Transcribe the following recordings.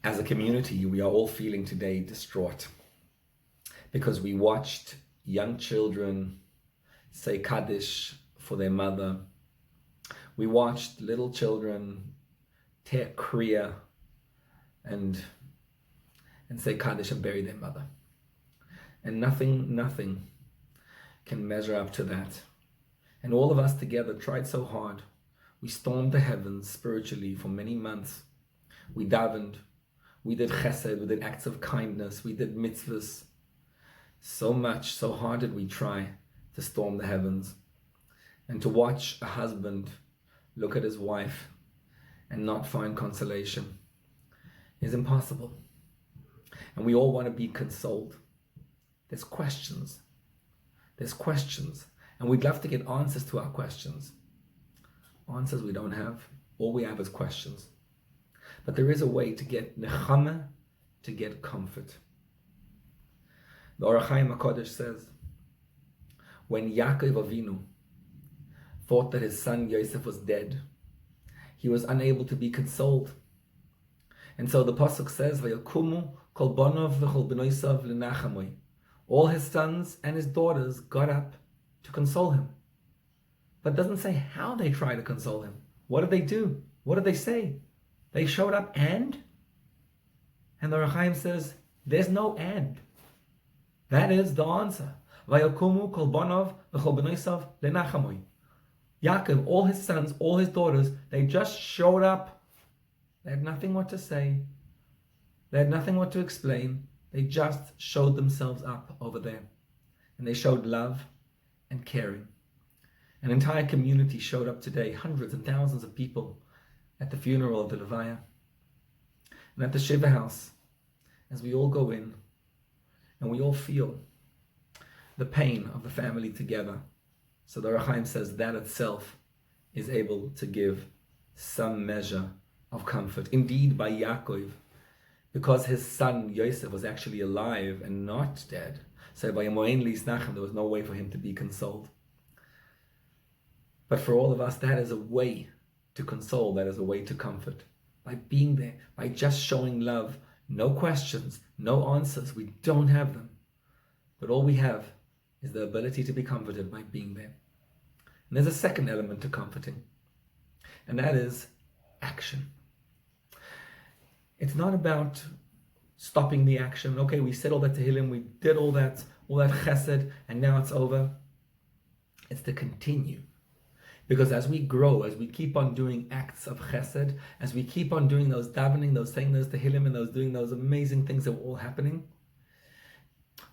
As a community, we are all feeling today distraught because we watched young children say Kaddish for their mother. We watched little children tear Kriya and say Kaddish and bury their mother. And nothing can measure up to that. And all of us together tried so hard. We stormed the heavens spiritually for many months. We davened. We did chesed, we did acts of kindness, we did mitzvahs. So much, so hard did we try to storm the heavens. And to watch a husband look at his wife and not find consolation is impossible. And we all want to be consoled. There's questions. And we'd love to get answers to our questions. Answers we don't have. All we have is questions. But there is a way to get nechama, to get comfort. The Orach Chaim HaKadosh says, when Yaakov Avinu thought that his son Yosef was dead, he was unable to be consoled. And so the Pasuk says, Vayakumu kol banov v'chol benoisav l'nachamoi. All his sons and his daughters got up to console him. But it doesn't say how they try to console him. What did they do? What did they say? They showed up and the Orach Chaim says, there's no and. That is the answer. Vayakumu kol banov v'chol benoisav l'nachamoi. Yaakov, all his sons, all his daughters, they just showed up. They had nothing what to say. They had nothing what to explain. They just showed themselves up over there. And they showed love and caring. An entire community showed up today, hundreds and thousands of people at the funeral of the Levaya. And at the Shiva house, as we all go in, and we all feel the pain of the family together. So the Orach Chaim says that itself is able to give some measure of comfort. Indeed, by Yaakov, because his son Yosef was actually alive and not dead, so by Moen Lisnachem, there was no way for him to be consoled. But for all of us, that is a way to console, that is a way to comfort. By being there, by just showing love, no questions, no answers, we don't have them. But all we have is the ability to be comforted by being there. And there's a second element to comforting, and that is action. It's not about stopping the action. Okay, we said all that Tehillim, we did all that chesed, and now it's over. It's to continue. Because as we grow, as we keep on doing acts of chesed, as we keep on doing those davening, those saying those tehillim, and those doing those amazing things that were all happening,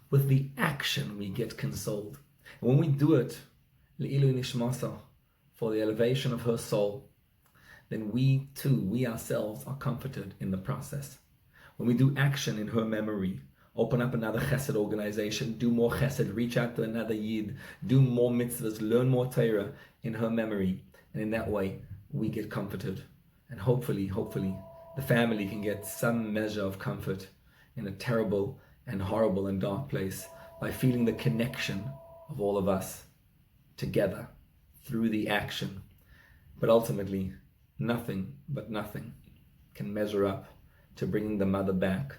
with the action we get consoled. And when we do it, le'ilu nishmasa, for the elevation of her soul, then we too, we ourselves are comforted in the process. When we do action in her memory, open up another chesed organization, do more chesed, reach out to another yid, do more mitzvahs, learn more Torah in her memory. And in that way, we get comforted. And hopefully, the family can get some measure of comfort in a terrible and horrible and dark place by feeling the connection of all of us together through the action. But ultimately, nothing can measure up to bringing the mother back.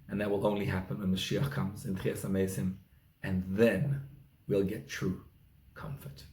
And that will only happen when Mashiach comes in Tchias HaMesim, and then we'll get true comfort.